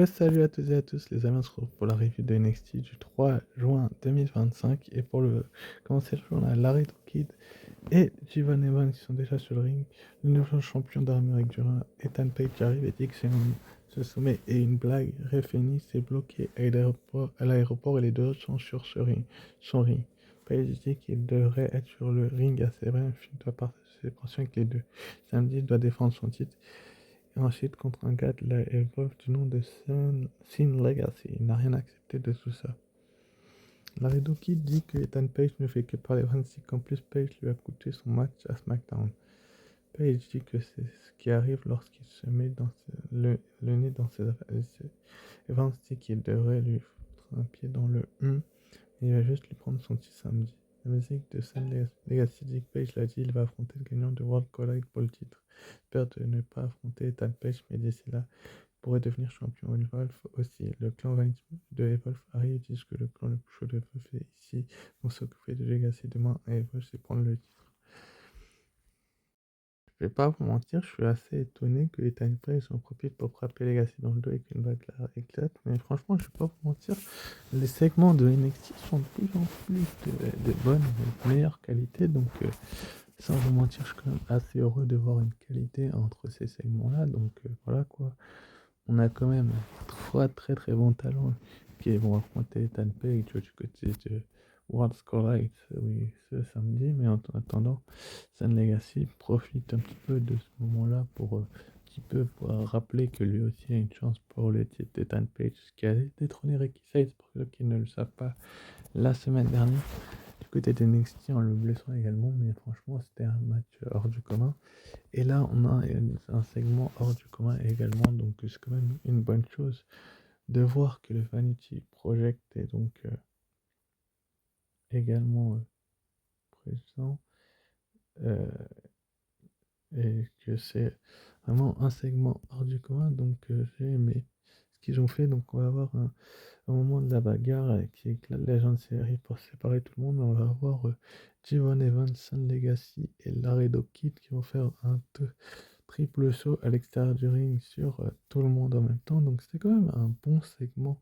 Salut à toutes et à tous les amis, on se retrouve pour la review de NXT du 3 juin 2025 et pour le commencer le jour on a Laredo Kid et Jivon Evans qui sont déjà sur le ring. Le nouveau champion d'armure avec du Rhin, Ethan Page arrive et dit que c'est ce sommet et une blague. Refeni s'est bloqué à l'aéroport et les deux autres sont sur son ring. Page dit qu'il devrait être sur le ring assez bref, il doit participer avec les deux. Samedi il doit défendre son titre. Et ensuite, contre un gars de la Evolve du nom de Sin Legacy. Il n'a rien accepté de tout ça. Laredo Kid dit que Ethan Page ne fait que parler 26, qu'en plus Page lui a coûté son match à SmackDown. Page dit que c'est ce qui arrive lorsqu'il se met le nez dans ses affaires. Evans dit qu'il devrait lui foutre un pied dans le et il va juste lui prendre son petit samedi. La musique de Sin Legacy dit que Page l'a dit, il va affronter le gagnant de World Collide pour le titre. J'espère de ne pas affronter Ethan Page, mais d'ici là, pourrait devenir champion. Evolve aussi. Le clan Vanity de Evolve arrive et disent que le clan le plus chaud de Evolve est ici. Vont s'occuper de Legacy demain et Evolve c'est prendre le titre. Je vais pas vous mentir, je suis assez étonné que Ethan Page en profite pour frapper Legacy dans le dos et qu'une bague là éclate. Mais franchement, je vais pas vous mentir, les segments de NXT sont de plus en plus de bonne et de meilleure qualité. Donc, sans vous mentir, je suis quand même assez heureux de voir une qualité entre ces segments-là. Donc, voilà quoi. On a quand même trois très très bons talents qui vont affronter Ethan Page du côté de World Collide oui, ce samedi. Mais en attendant, Sun Legacy profite un petit peu de ce moment-là pour un petit peu pour rappeler que lui aussi a une chance pour le titre d'Ethan Page qui a détrôné Ricky Sayes pour ceux qui ne le savent pas la semaine dernière. Du côté de NXT en le blessant également, mais franchement c'était un match hors du commun. Et là, on a un segment hors du commun également, donc c'est quand même une bonne chose de voir que le Vanity Project est donc également présent euh, et que c'est vraiment un segment hors du commun. Donc j'ai aimé ce qu'ils ont fait. Donc on va avoir un moment de la bagarre qui éclate la Legend Série pour séparer tout le monde. On va avoir Jivon Evans, Sun Legacy et Laredo Kid qui vont faire un triple saut à l'extérieur du ring sur tout le monde en même temps. Donc c'était quand même un bon segment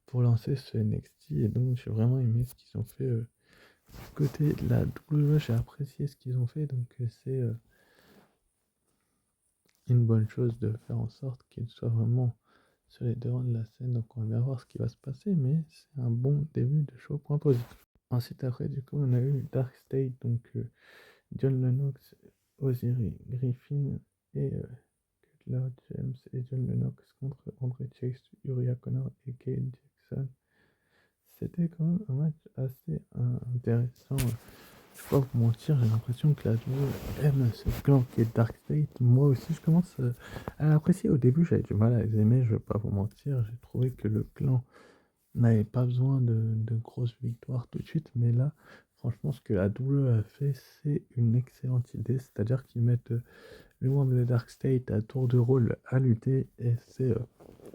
pour lancer ce NXT. Et donc j'ai vraiment aimé ce qu'ils ont fait. Côté de la WWE, j'ai apprécié ce qu'ils ont fait. Donc c'est une bonne chose de faire en sorte qu'ils soient vraiment sur les devants de la scène. Donc on va bien voir ce qui va se passer. Mais c'est un bon début de show. Point positif. Ensuite après du coup on a eu Dark State. Donc John Lennox, Osiris Griffin et Lord James et John Lennox contre Andre Chase, Uriah Connor et Gail Jackson. C'était quand même un match assez intéressant. Je vais pas vous mentir, j'ai l'impression que la WWE aime ce clan qui est Dark State. Moi aussi, je commence à l'apprécier. Au début, j'avais du mal à les aimer, je vais pas vous mentir. J'ai trouvé que le clan n'avait pas besoin de grosses victoires tout de suite, mais là, franchement, ce que la WWE a fait, c'est une excellente idée. C'est-à-dire qu'ils mettent le monde de Dark State à tour de rôle à lutter, et c'est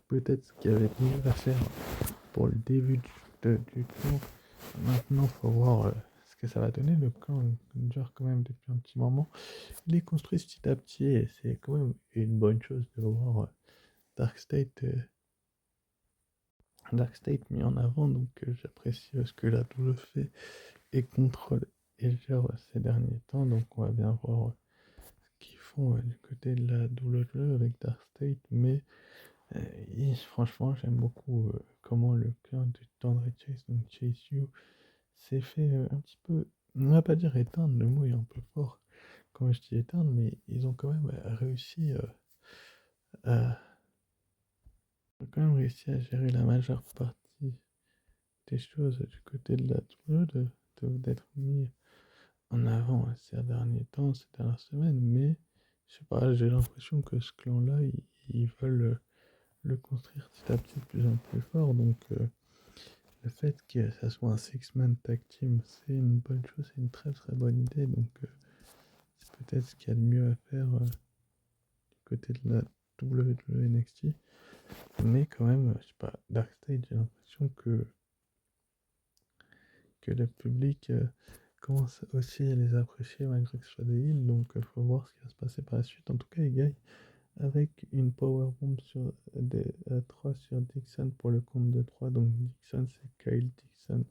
peut-être ce qu'il y avait de mieux à faire pour le début du clan. Maintenant, il faut voir ce que ça va donner. Le clan dure quand même depuis un petit moment. Il est construit petit à petit et c'est quand même une bonne chose de voir Dark State, Dark State mis en avant. Donc j'apprécie ce que la double fait et contrôle et gère ces derniers temps. Donc on va bien voir ce qu'ils font du côté de la WWE avec Dark State. Mais franchement, j'aime beaucoup comment le clan de Tandre Chase, donc Chase You, s'est fait un petit peu, on va pas dire éteindre, le mot est un peu fort quand je dis éteindre, mais ils ont quand même réussi à, à gérer la majeure partie des choses du côté de la WWE, d'être mis en avant ces derniers temps, ces dernières semaines, mais je sais pas, j'ai l'impression que ce clan-là, ils veulent le construire petit à petit de plus en plus fort, donc le fait que ça soit un six-man tag team, c'est une bonne chose, c'est une très très bonne idée, donc c'est peut-être ce qu'il y a de mieux à faire du côté de la WWE NXT. Mais quand même, je sais pas, Dark Stage, j'ai l'impression que le public commence aussi à les apprécier malgré que ce soit des heals, donc il faut voir ce qui va se passer par la suite. En tout cas, les gars, avec une powerbomb 3 sur Dixon pour le compte de 3. Donc Dixon, c'est Kyle Dixon.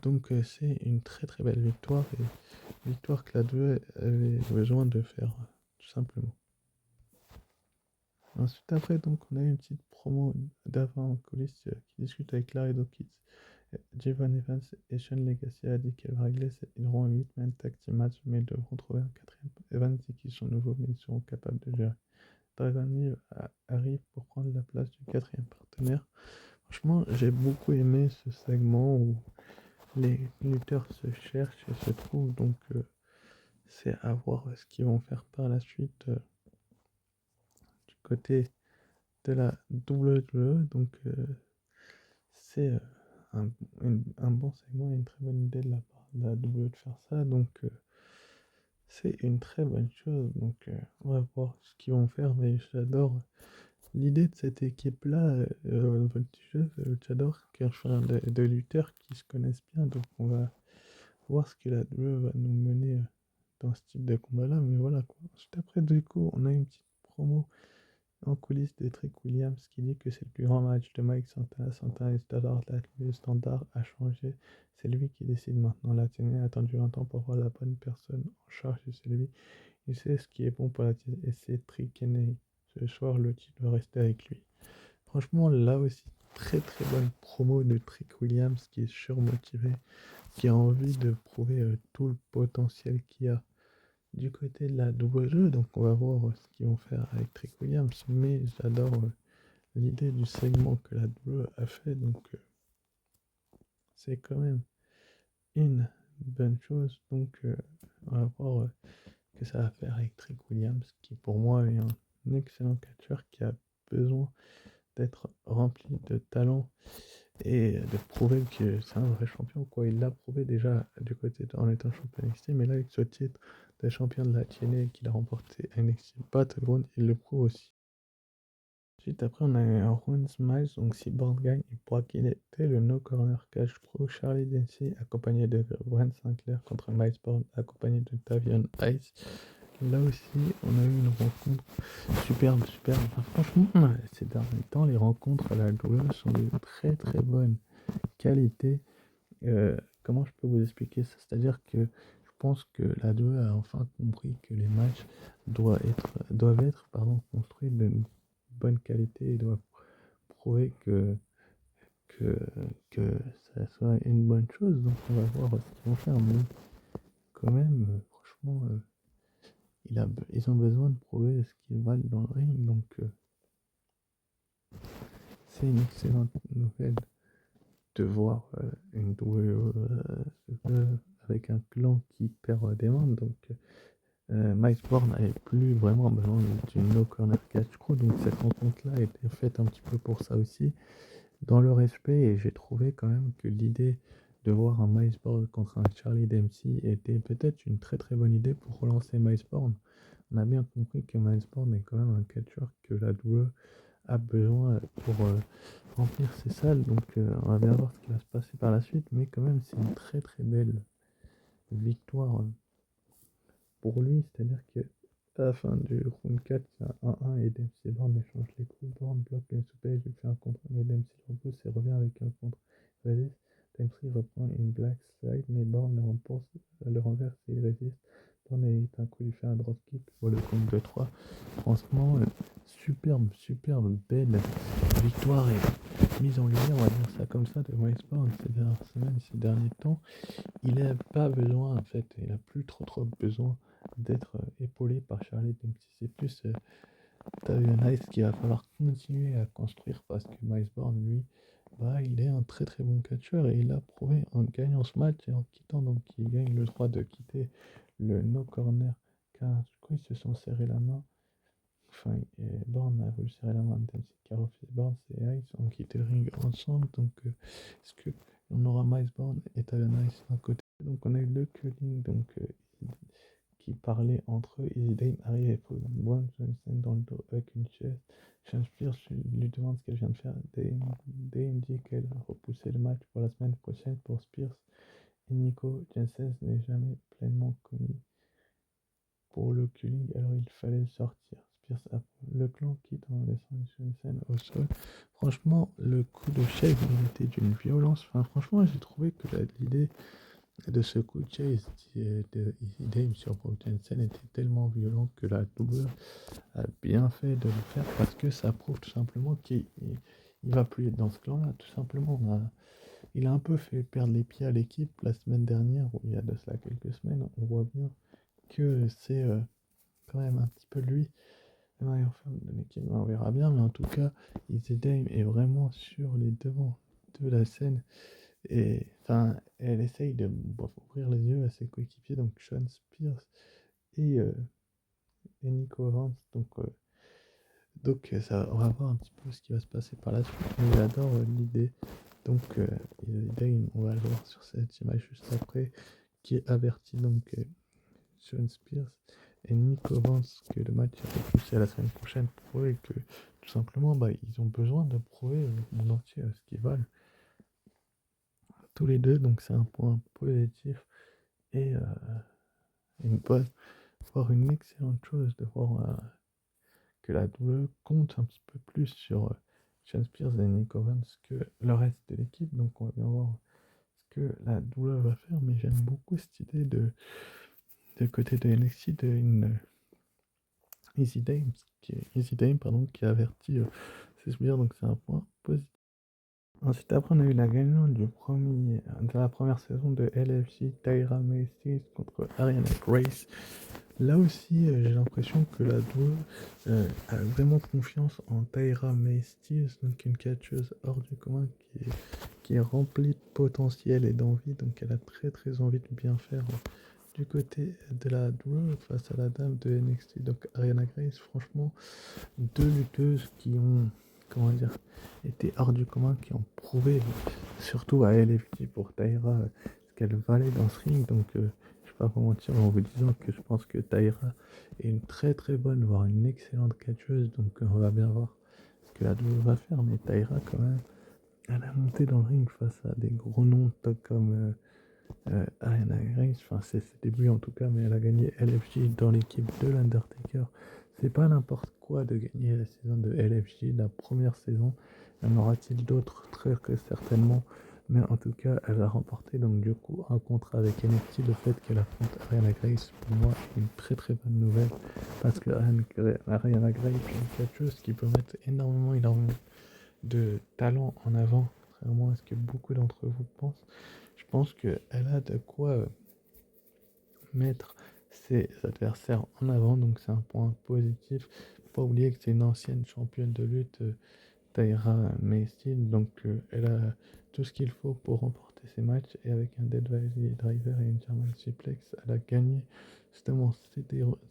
Donc c'est une très très belle victoire, et victoire que la 2 avait besoin de faire, tout simplement. Ensuite, après, donc, on a eu une petite promo d'avant en coulisses qui discute avec Larry Dawkins, Javon Evans et Sean Legacy a dit qu'elle va régler. Ils auront un 8-man tag team match, mais ils devront trouver un quatrième. Evans dit qu'ils sont nouveaux, mais ils seront capables de gérer. Dragon Lee arrive pour prendre la place du quatrième partenaire. Franchement, j'ai beaucoup aimé ce segment où les lutteurs se cherchent et se trouvent, donc c'est à voir ce qu'ils vont faire par la suite du côté de la WWE. Donc c'est un, un bon segment et une très bonne idée de la part de la WWE de faire ça. Donc c'est une très bonne chose. Donc on va voir ce qu'ils vont faire, mais j'adore l'idée de cette équipe-là, Voltigeurs, j'adore qu'il y ait de lutteurs qui se connaissent bien. Donc on va voir ce que la WWE va nous mener dans ce type de combat-là. Mais voilà quoi. Juste après, du coup, on a une petite promo en coulisses de Trick Williams qui dit que c'est le plus grand match de Mike Santana. Santana est standard, le standard a changé. C'est lui qui décide maintenant. La TNA a attendu longtemps pour voir la bonne personne en charge et c'est lui. Il sait ce qui est bon pour la TNA et c'est Trick Kenny. Ce soir, le titre va rester avec lui. Franchement, là aussi, très très bonne promo de Trick Williams qui est surmotivé, qui a envie de prouver tout le potentiel qu'il y a du côté de la WWE. Donc on va voir ce qu'ils vont faire avec Trick Williams. Mais j'adore l'idée du segment que la WWE a fait. Donc c'est quand même une bonne chose. Donc on va voir ce que ça va faire avec Trick Williams, qui pour moi est un excellent catcheur qui a besoin d'être rempli de talent et de prouver que c'est un vrai champion, quoi. Il l'a prouvé déjà du côté en étant champion NXT, mais là avec ce titre de champion de la TNA qu'il a remporté NXT Battleground, il le prouve aussi. Ensuite, après, on a eu un Rowan Smiles, donc si Born gagne, il pourra qu'il était le No Corner Cash Pro. Charlie Dempsey accompagné de Brent Sinclair contre Miles Born accompagné de Tavion Ice. Là aussi, on a eu une rencontre superbe, superbe. Enfin, franchement, ces derniers temps, les rencontres à la WWE sont de très très bonne qualité. Comment je peux vous expliquer ça? C'est-à-dire que je pense que la WWE a enfin compris que les matchs doivent être construits de bonne qualité et doivent prouver que, que ça soit une bonne chose. Donc on va voir ce qu'ils vont faire. Mais quand même, franchement, ils ont besoin de prouver ce qu'ils valent dans le ring. Donc c'est une excellente nouvelle de voir une WWE avec un clan qui perd des membres. Donc Miles Born n'avait plus vraiment besoin d'une no corner catch crew. Donc cette rencontre-là a été faite un petit peu pour ça aussi, dans le respect. Et j'ai trouvé quand même que l'idée de voir un Miles Born contre un Charlie Dempsey était peut-être une très très bonne idée pour relancer Miles Born. On a bien compris que Miles Born est quand même un catcheur que la WWE a besoin pour remplir ses salles. Donc on va bien voir ce qui va se passer par la suite. Mais quand même, c'est une très très belle victoire pour lui. C'est-à-dire que à la fin du round 4, il y a 1-1 et Dempsey Born échange les coups. Born bloque une soupée, il fait un contre, mais Dempsey repousse et revient avec un contre. Il résiste. Dempsey reprend une black slide, mais Born le renverse et il résiste. Born évite un coup, il fait un dropkick pour le compte de 3. Franchement, superbe, superbe, belle victoire et mise en lumière, on va dire ça comme ça, de Miles Born ces dernières semaines, ces derniers temps. Il n'a pas besoin, en fait, il n'a plus trop besoin d'être épaulé par Charlie Dempsey. C'est plus Tavion Ice qu'il va falloir continuer à construire parce que Miles Born, lui, bah, il est un très très bon catcheur et il a prouvé en gagnant ce match et en quittant. Donc il gagne le droit de quitter le No Corner car du coup ils se sont serré la main. Enfin, Born a voulu serrer la main de Dempsey car Born et Ice ont quitté le ring ensemble. Donc est-ce que on aura Miles Born et Tavion Ice d'un côté? Donc on a eu le culling donc qui parlait entre eux. Easy Dame arrive et pose Braun Johnson dans le dos avec une chaise. Sean Spears lui demande ce qu'elle vient de faire. Dame dit qu'elle a repoussé le match pour la semaine prochaine pour Spears et Nico. Jensen n'est jamais pleinement commis pour le culling, alors il fallait le sortir. Pierce, le clan quitte en laissant Johnson au sol. Franchement, le coup de chase, il était d'une violence. Enfin, franchement, j'ai trouvé que l'idée de ce coup de chase de Easy Dame sur Brock Jensen était tellement violent que la doubleur a bien fait de le faire parce que ça prouve tout simplement qu'il va plus être dans ce clan-là. Tout simplement, il a un peu fait perdre les pieds à l'équipe la semaine dernière, ou il y a de cela quelques semaines. On voit bien que c'est quand même un petit peu lui le meilleur femme de l'équipe. On verra bien, mais en tout cas, Easy Dame est vraiment sur les devants de la scène. Et enfin, elle essaye de ouvrir les yeux à ses coéquipiers, donc Sean Spears et, euh, et Nico Vance. Donc ça, on va voir un petit peu ce qui va se passer par la suite. Mais j'adore l'idée. Donc Dane, on va le voir sur cette image juste après, qui avertit donc Sean Spears et Nico Vance que le match est repoussé à la semaine prochaine pour eux et que tout simplement bah, ils ont besoin de prouver au monde entier ce qu'ils valent tous les deux. Donc c'est un point positif et une bonne, voire une excellente chose de voir que la WWE compte un petit peu plus sur Sean Spears et Nick Owens que le reste de l'équipe. Donc on va bien voir ce que la WWE va faire. Mais j'aime beaucoup cette idée de côté de NXT de une Easy Dame pardon, qui a averti ses sbires. Donc c'est un point positif. Ensuite, après, on a eu la gagnante de la première saison de LFC, Tyra Macy contre Ariana Grace. Là aussi, j'ai l'impression que la double a vraiment confiance en Tyra Macy, donc une catcheuse hors du commun qui est remplie de potentiel et d'envie. Donc, elle a très très envie de bien faire du côté de la double face à la dame de NXT. Donc, Ariana Grace, franchement, deux lutteuses qui ont, comment dire, été hors du commun, qui ont prouvé, surtout à LFT pour Tyra, ce qu'elle valait dans ce ring. Donc, je ne vais pas vous mentir en vous disant que je pense que Tyra est une très très bonne, voire une excellente catcheuse. Donc, on va bien voir ce que la double va faire. Mais Tyra, quand même, elle a monté dans le ring face à des gros noms comme Ariana Grace. Enfin, c'est ses débuts en tout cas, mais elle a gagné LFG dans l'équipe de l'Undertaker. C'est pas n'importe quoi de gagner la saison de LFG, la première saison. Il y en aura-t-il d'autres? Très, très certainement. Mais en tout cas, elle a remporté donc du coup un contrat avec NXT. Le fait qu'elle affronte Ariana Grace, pour moi, est une très très bonne nouvelle. Parce que Ariana Grace est une catcheuse qui peut mettre énormément, énormément de talent en avant, contrairement à ce que beaucoup d'entre vous pensent. Je pense qu'elle a de quoi mettre ses adversaires en avant, donc c'est un point positif. Faut pas oublier que c'est une ancienne championne de lutte, Tyra Macy, donc elle a tout ce qu'il faut pour remporter ses matchs, et avec un Dead Valley Driver et une German Suplex, elle a gagné justement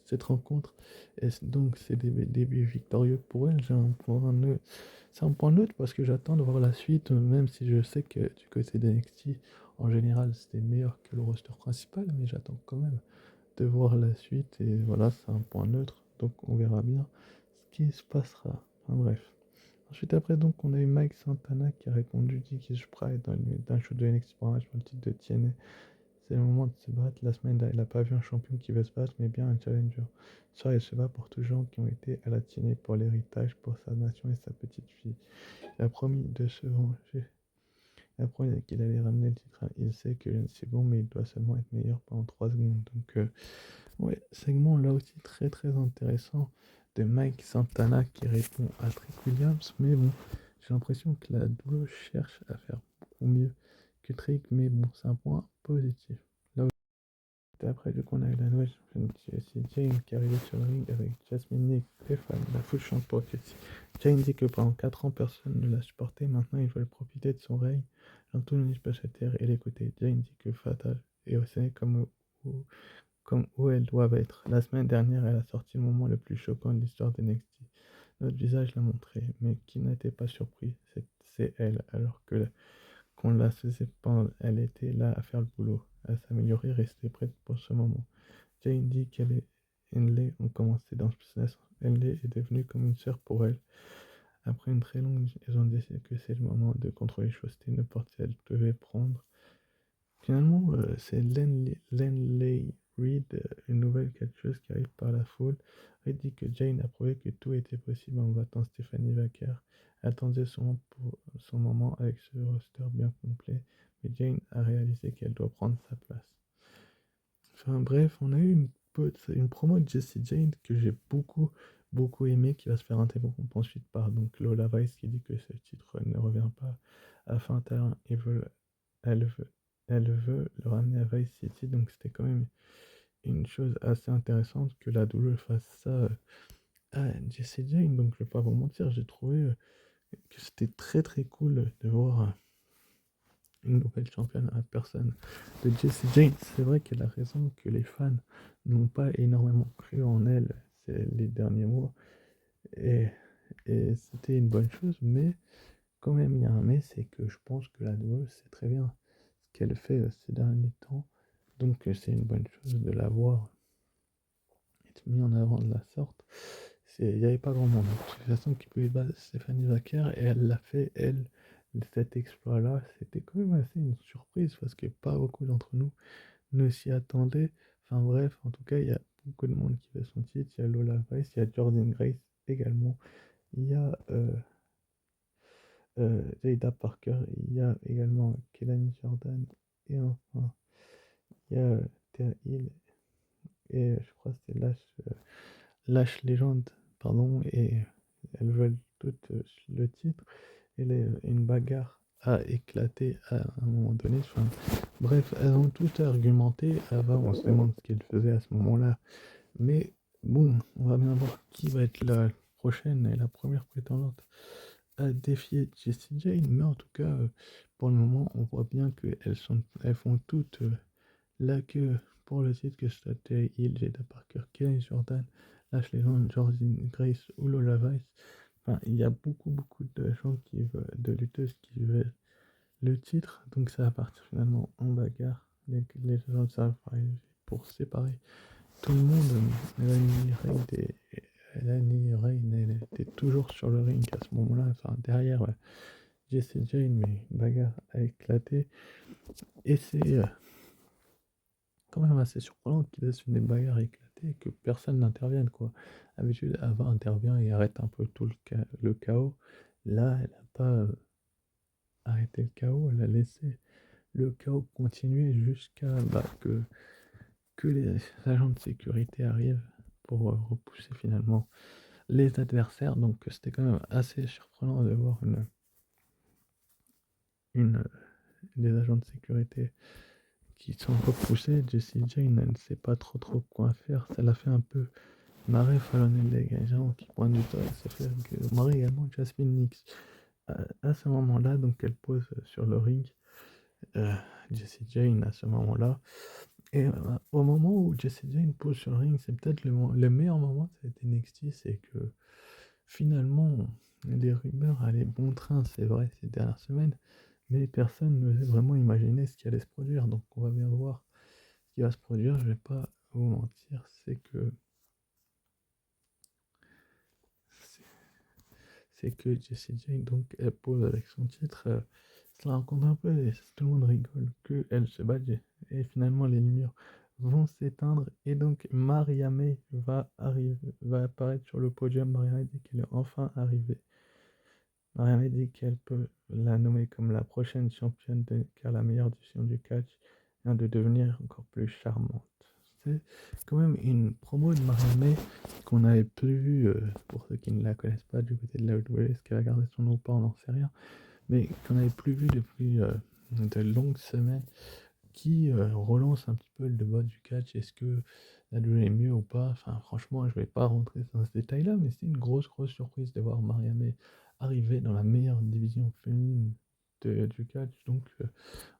cette rencontre, et donc c'est des débuts victorieux pour elle. C'est un point neutre parce que j'attends de voir la suite, même si je sais que du côté d'NXT, en général, c'était meilleur que le roster principal, mais j'attends quand même de voir la suite, et voilà, c'est un point neutre, donc on verra bien ce qui se passera. Enfin, bref. Ensuite, après, donc, on a eu Mike Santana qui a répondu Dickies Pride dans un show de NXT pour un match pour le titre de TNA. C'est le moment de se battre. La semaine dernière, il n'a pas vu un champion qui veut se battre, mais bien un challenger. Ça, il se bat pour tous les gens qui ont été à la TNA pour l'héritage, pour sa nation et sa petite fille. Il a promis de se venger. Il a promis qu'il allait ramener le titre. Il sait que c'est bon, mais il doit seulement être meilleur pendant 3 secondes. Donc, ouais, segment là aussi très très intéressant de Mike Santana qui répond à Trick Williams. Mais bon, j'ai l'impression que la double cherche à faire beaucoup mieux que Trick. Mais bon, c'est un point positif. Là aussi, après, du coup, on a eu la nouvelle championne Jessie Jane qui est arrivée sur le ring avec Jasmine Nick, Stéphane. La foule chante pour Jessie. Jane dit que pendant 4 ans, personne ne l'a supporté. Maintenant, il veut profiter de son règne. Anthony peut se taire et l'écouter. Jane dit que Fatal est au Sénégal comme où elles doivent être. La semaine dernière, elle a sorti le moment le plus choquant de l'histoire de NXT. Notre visage l'a montré, mais qui n'était pas surpris, c'est elle, alors que qu'on la faisait pendre, elle était là à faire le boulot, à s'améliorer, rester prête pour ce moment. Jane dit qu'elle et Henley ont commencé dans ce business. Henley est devenue comme une sœur pour elle. Après une très longue, ils ont décidé que c'est le moment de contrôler les choses. C'était une porte qu'elle devait prendre. Finalement, c'est Lenley Reed, une nouvelle catcheuse qui arrive par la foule. Reed dit que Jane a prouvé que tout était possible en battant Stephanie Wacker. Elle attendait son moment avec ce roster bien complet, mais Jane a réalisé qu'elle doit prendre sa place. Enfin bref, on a eu une promo de Jessie Jane que j'ai beaucoup aimé, qui va se faire interrompre ensuite par donc Lola Vice qui dit que ce titre ne revient pas à fin talent et elle veut, elle veut le ramener à Vice City, donc c'était quand même une chose assez intéressante que la WWE fasse ça à Jessie Jane, donc je vais pas vous mentir, j'ai trouvé que c'était très cool de voir une nouvelle championne à personne de Jessie Jane. C'est vrai qu'elle a raison que les fans n'ont pas énormément cru en elle les derniers mois. Et, et c'était une bonne chose, mais quand même, il y a un mais, c'est que je pense que la WWE sait très bien ce qu'elle fait ces derniers temps. Donc c'est une bonne chose de la voir être mis en avant de la sorte. Il n'y avait pas grand monde de toute façon qui pouvait battre Stéphanie Wacker et elle l'a fait, elle, cet exploit-là. C'était quand même assez une surprise parce que pas beaucoup d'entre nous ne s'y attendaient. Enfin bref, en tout cas, il y a beaucoup de monde qui fait son titre. Il y a Lola Vice, il y a Jordan Grace également. Il y a Jada Parker, il y a également Kelani Jordan et enfin, il y a Thea Hill et je crois que c'était Lash Legend, pardon, et elles veulent toutes le titre. Et une bagarre a éclaté à un moment donné. Enfin, bref, elles ont toutes argumenté. Avant, on se demande ce qu'elles faisaient à ce moment-là. Mais bon, on va bien voir qui va être la prochaine et la première prétendante à défier Jessie Jane. Mais en tout cas, pour le moment, on voit bien elles font toutes la queue pour le titre, que ce soit Terry Hill, Jada Parker, Kelly Jordan, Ashley Young, Jordan Grace ou Lola Vice. Enfin, il y a beaucoup de gens de lutteuses qui veulent le titre, donc ça va partir finalement en bagarre. Les gens savent pour séparer tout le monde. Melanie Rain, elle était toujours sur le ring à ce moment-là, enfin derrière Jessie Jane, mais une bagarre a éclaté. Et c'est quand même assez surprenant qu'il laisse une bagarre éclater et que personne n'intervienne, quoi. D'habitude, Ava intervient et arrête un peu tout le chaos. Là, elle n'a pas arrêté le chaos, elle a laissé le chaos continuer jusqu'à que les agents de sécurité arrivent pour repousser finalement les adversaires. Donc c'était quand même assez surprenant de voir une, des agents de sécurité qui sont repoussés. Jessie Jane, elle ne sait pas trop quoi faire. Ça l'a fait un peu marrer Fallon et les gens qui pointent du doigt. Ça fait marrer également Jasmine Nix. À ce moment-là, donc elle pose sur le ring Jessie Jane à ce moment-là. Et au moment où Jessie Jane pose sur le ring, c'est peut-être le meilleur moment de cette NXT, c'est que finalement, les rumeurs allaient bon train, c'est vrai, ces dernières semaines, mais personne n'osait vraiment imaginer ce qui allait se produire. Donc on va bien voir ce qui va se produire. Je vais pas vous mentir, c'est que Jessie Jane, donc elle pose avec son titre, cela raconte un peu, et tout le monde rigole, qu'elle se bat, et finalement les lumières vont s'éteindre, et donc Maria May va apparaître sur le podium. Maria May dit qu'elle est enfin arrivée. Maria May dit qu'elle peut la nommer comme la prochaine championne, car la meilleure décision du catch vient de devenir encore plus charmante. C'est quand même une promo de Maria May qu'on n'avait plus vue, pour ceux qui ne la connaissent pas, du côté de la WWE. Est-ce qu'elle a gardé son nom ou pas, on n'en sait rien, mais qu'on n'avait plus vu depuis de longues semaines, qui relance un petit peu le débat du catch. Est-ce que la WWE est mieux ou pas? Enfin, franchement, je vais pas rentrer dans ce détail-là, mais c'est une grosse surprise de voir Maria May arriver dans la meilleure division féminine du catch. Donc,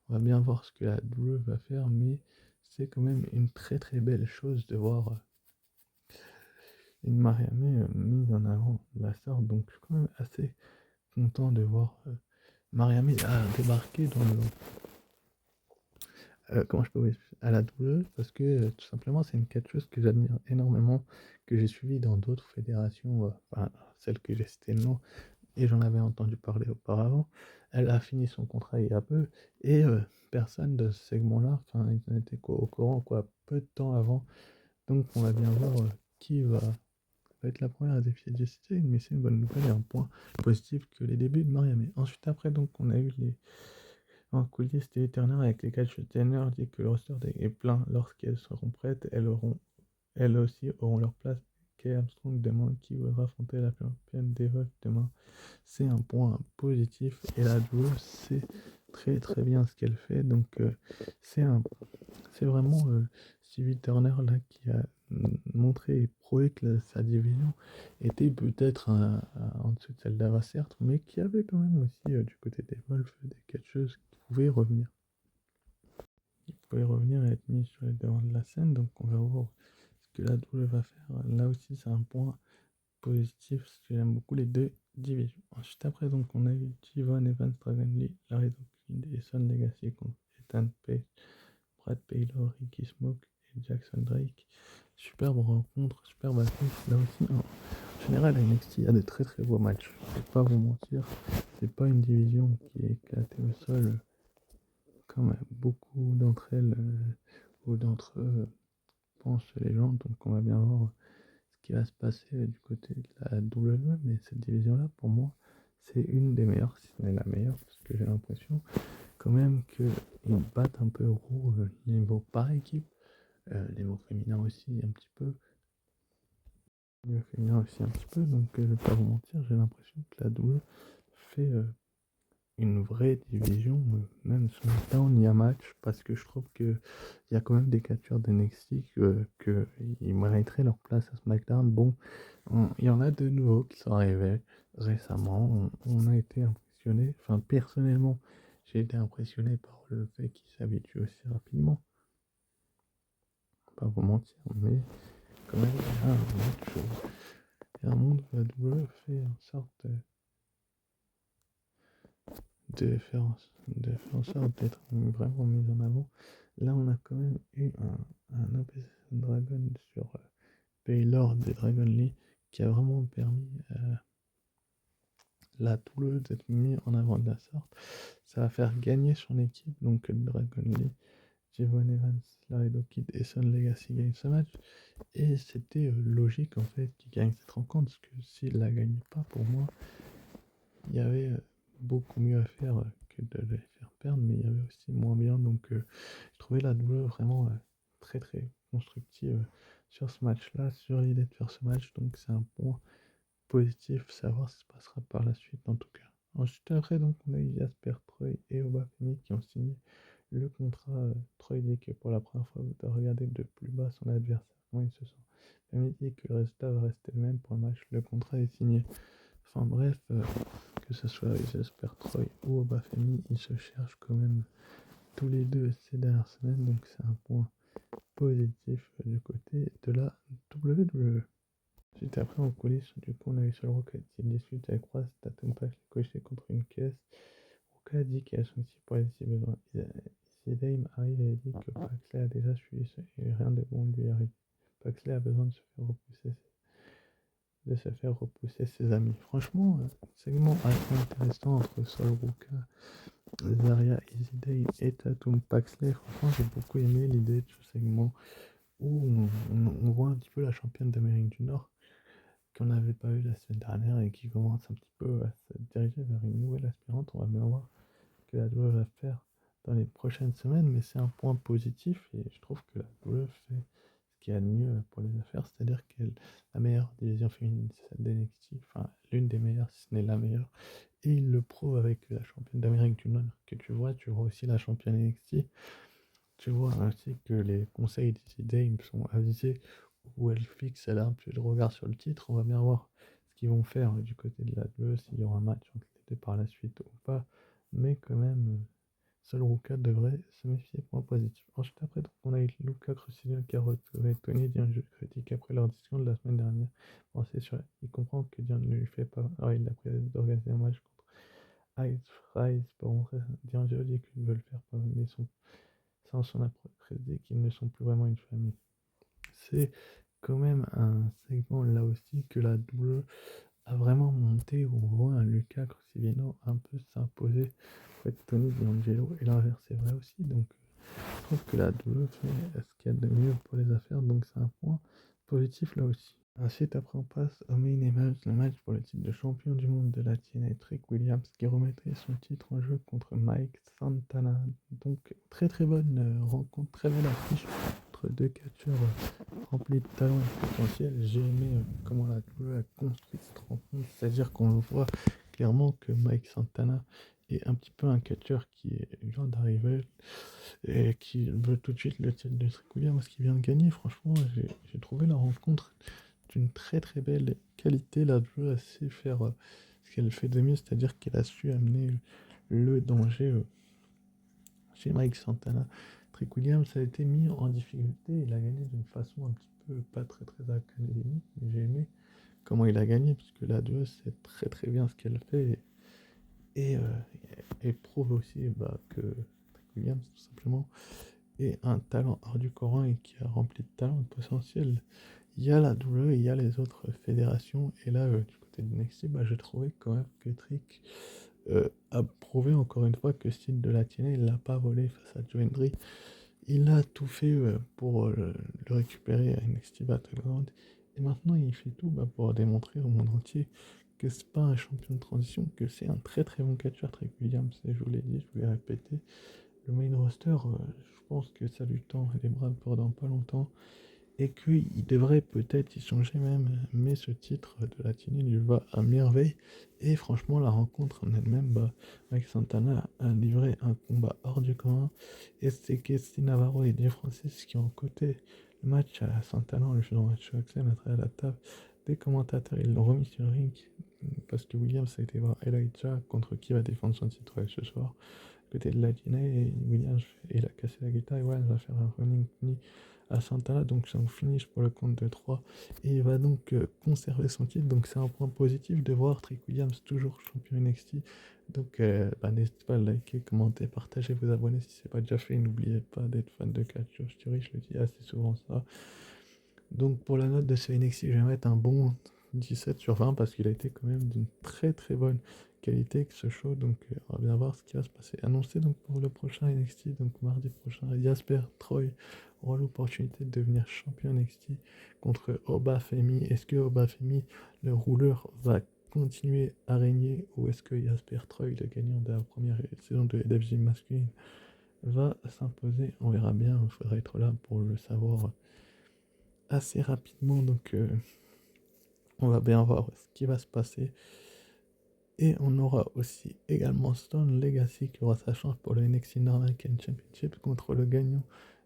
on va bien voir ce que la WWE va faire, mais c'est quand même une très belle chose de voir une Maria May mise en avant de la sorte. Donc, je suis quand même assez content de voir Maria May a débarqué dans le comment je peux à la WWE, parce que tout simplement c'est une catcheuse que j'admire énormément, que j'ai suivi dans d'autres fédérations, enfin celle que j'ai citée non, et j'en avais entendu parler auparavant. Elle a fini son contrat il y a peu, et personne de ce segment-là, enfin, ils n'étaient au courant, quoi, peu de temps avant. Donc, on va bien voir qui va être la première à défier Jessie Jane, mais c'est une bonne nouvelle et un point positif que les débuts de Mariam. Ensuite, après, donc, on a eu en coulisses Télé Turner avec les catchs Turner dit que le roster est plein lorsqu'elles seront prêtes. Elles aussi auront leur place. Kay Armstrong demande qui voudra affronter la championne d'Evolve demain. C'est un point positif et la joueuse sait très très bien ce qu'elle fait. Donc c'est un c'est vraiment Stevie Turner là qui a montré et prouvé que sa division était peut-être en dessous de celle d'Ava certes, mais qui avait quand même aussi du côté des Wolves des catcheuses qui pouvaient revenir. Qui pouvaient revenir et être mis sur les devants de la scène, donc on va voir ce que la double va faire. Là aussi c'est un point positif parce que j'aime beaucoup les deux divisions. Ensuite après donc on a eu Tivon Evans, Dragon Lee, Larry Dawkins et Son Legacy contre Ethan Page, Brad Taylor, Ricky Smoke et Jackson Drake. Superbe rencontre, superbe affiche. Là aussi, en général, à NXT, il y a de très très beaux matchs. Je vais pas vous mentir, c'est pas une division qui est éclatée au sol comme beaucoup d'entre elles ou d'entre eux pensent les gens. Donc on va bien voir ce qui va se passer du côté de la WWE. Mais cette division-là, pour moi, c'est une des meilleures, si ce n'est la meilleure, parce que j'ai l'impression quand même qu'ils battent un peu Raw niveau par équipe. Niveau féminin aussi un petit peu. Niveau féminin aussi un petit peu. Donc je vais pas vous mentir, j'ai l'impression que la WWE fait une vraie division, même SmackDown, il y a match, parce que je trouve qu'il y a quand même des catcheurs d'NXT qu'ils mériteraient leur place à SmackDown. Bon, il y en a de nouveaux qui sont arrivés récemment, on a été impressionné, enfin personnellement, j'ai été impressionné par le fait qu'ils s'habituent aussi rapidement, pas vous mentir, mais quand même, il y a un monde où la WWE fait en sorte de faire en sorte d'être vraiment mis en avant. Là, on a quand même eu un Opposition Dragon sur Baylor des Dragon Lee qui a vraiment permis la Toulouse d'être mis en avant de la sorte. Ça va faire gagner son équipe, donc Dragon Lee, Javon Evans, Laredo Kid et Son Legacy gagnent ce match. Et c'était logique en fait qu'ils gagnent cette rencontre, parce que s'ils la gagnaient pas, pour moi, il y avait beaucoup mieux à faire que de les faire perdre, mais il y avait aussi moins bien. Donc, je trouvais la douleur vraiment très très constructive sur ce match-là, sur l'idée de faire ce match. Donc, c'est un point positif, savoir ce qui se passera par la suite en tout cas. Ensuite, après, donc, on a eu Jasper Troy et Obafemi qui ont signé le contrat. Troy dit que pour la première fois, vous devez regarder de plus bas son adversaire, comment il se sent. Obafemi dit que le résultat va rester le même pour le match. Le contrat est signé. Enfin bref, que ce soit Jasper Troy ou Obafemi, ils se cherchent quand même tous les deux ces dernières semaines, donc c'est un point positif du côté de la WWE. Juste après en coulisses, du coup on a eu sur le Rocket qui discute avec Ross Tatum Pack coché contre une caisse. Rocket a dit qu'il a son outil pour aider si besoin. Dame arrive et dit que Paxley a déjà suivi ça et rien de bon lui arrive. Paxley a besoin de se faire repousser ses amis. Franchement, segment assez intéressant entre Sol Ruka, Zarya, Easy et Tatum Paxley. Franchement, j'ai beaucoup aimé l'idée de ce segment où on voit un petit peu la championne d'Amérique du Nord qu'on n'avait pas eu la semaine dernière et qui commence un petit peu à se diriger vers une nouvelle aspirante. On va bien voir ce que la WWE va faire dans les prochaines semaines, mais c'est un point positif et je trouve que la WWE fait ce qu'il y a de mieux pour les affaires, c'est-à-dire que la meilleure division féminine, c'est celle d'NXT, enfin l'une des meilleures, si ce n'est la meilleure, et il le prouve avec la championne d'Amérique du Nord que tu vois aussi la championne NXT, tu vois ainsi que les conseils d'Izzy Dame sont avisés, où elle fixe, elle a un peu de regard sur le titre, on va bien voir ce qu'ils vont faire du côté de la WWE, s'il y aura un match entre les deux par la suite ou pas, mais quand même, seul Ruka devrait se méfier, point positif. Ensuite, après, donc, on a eu Luca Crucino qui a retrouvé Tony Dion critique après leur discussion de la semaine dernière. Bon, c'est sûr, il comprend que Dion ne lui fait pas. Alors, il a prévu d'organiser un match contre Ice Fries pour montrer Dion dit qu'il veut le faire, mais sans son après-prédit qu'ils ne sont plus vraiment une famille. C'est quand même un segment là aussi que la douleur a vraiment monté, où on voit un Lucas Crocivino un peu s'imposer auprès de Tony D'Angelo, et l'inverse est vrai aussi. Donc je trouve que la WWE fait ce qu'il y a de mieux pour les affaires, donc c'est un point positif là aussi. Ensuite, après, on passe au main event, le match pour le titre de champion du monde de la TNA, Trick Williams qui remettrait son titre en jeu contre Mike Santana. Donc, très très bonne rencontre, très belle affiche entre deux catcheurs remplis de talent et de potentiel. J'ai aimé comment la WWE a construit cette rencontre, c'est-à-dire qu'on voit clairement que Mike Santana est un petit peu un catcheur qui vient d'arriver et qui veut tout de suite le titre de Trick Williams qui vient de gagner. Franchement, j'ai trouvé la rencontre d'une très très belle qualité. La joueuse a su faire ce qu'elle fait de mieux, c'est-à-dire qu'elle a su amener le danger chez Mike Santana. Trick Williams a été mis en difficulté, il a gagné d'une façon un petit peu pas très très académique, mais j'ai aimé comment il a gagné, puisque la joueuse sait très très bien ce qu'elle fait et, et prouve aussi que Trick Williams tout simplement est un talent hors du commun et qui a rempli de talent et de potentiel. Il y a la WWE, il y a les autres fédérations, et là, du côté de NXT, j'ai trouvé quand même que Trick a prouvé encore une fois que style de la TNA, il l'a pas volé face à Joe Hendry. Il a tout fait pour le récupérer à NXT Battleground, et maintenant il fait tout pour démontrer au monde entier que c'est pas un champion de transition, que c'est un très très bon catcheur, Trick Williams, et je vous l'ai dit, je vais répéter, le main roster, je pense que ça lui tend les bras pour dans pas longtemps et qu'il devrait peut-être y changer même, mais ce titre de la TNA lui va à merveille. Et franchement, la rencontre en elle-même, Mike Santana a livré un combat hors du commun. Et c'est Casey Navarro et Jeff Francis qui ont coté le match à Santana en lui faisant un show accent à travers la table. Des commentateurs, ils l'ont remis sur le ring parce que Williams a été voir Elijah contre qui va défendre son titre ce soir. Côté de la TNA, et Williams, il a cassé la guitare et ouais, il va faire un running knee à Santana, donc c'est un finish pour le compte de 3 et il va donc conserver son titre, donc c'est un point positif de voir Trick Williams toujours champion NXT. Donc n'hésitez pas à liker, commenter, partager, vous abonner si ce n'est pas déjà fait, n'oubliez pas d'être fan de Catch Your Story, je le dis assez souvent ça. Donc pour la note de ce NXT, je vais mettre un bon 17 sur 20 parce qu'il a été quand même d'une très très bonne qualité que ce show. Donc on va bien voir ce qui va se passer. Annoncé donc pour le prochain NXT, donc mardi prochain, Jasper Troy aura l'opportunité de devenir champion NXT contre Oba Femi. Est-ce que Oba Femi, le rouleur, va continuer à régner, ou est-ce que Jasper Troy, le gagnant de la première saison de LFG masculine, va s'imposer? On verra bien, il faudra être là pour le savoir assez rapidement, donc on va bien voir ce qui va se passer. Et on aura aussi également Stone Legacy qui aura sa chance pour le NXT North American Championship contre le gagnant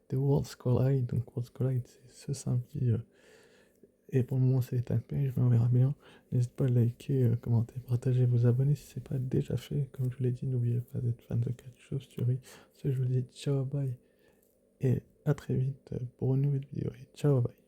de Worlds Collide. Donc Worlds Collide, c'est ce samedi, et pour le moment c'est les tag page, mais on verra bien. N'hésitez pas à liker, commenter, partager, vous abonner si ce n'est pas déjà fait. Comme je vous l'ai dit, n'oubliez pas d'être fan de Catch Your Story. Je vous dis ciao, bye, et à très vite pour une nouvelle vidéo. Et ciao, bye.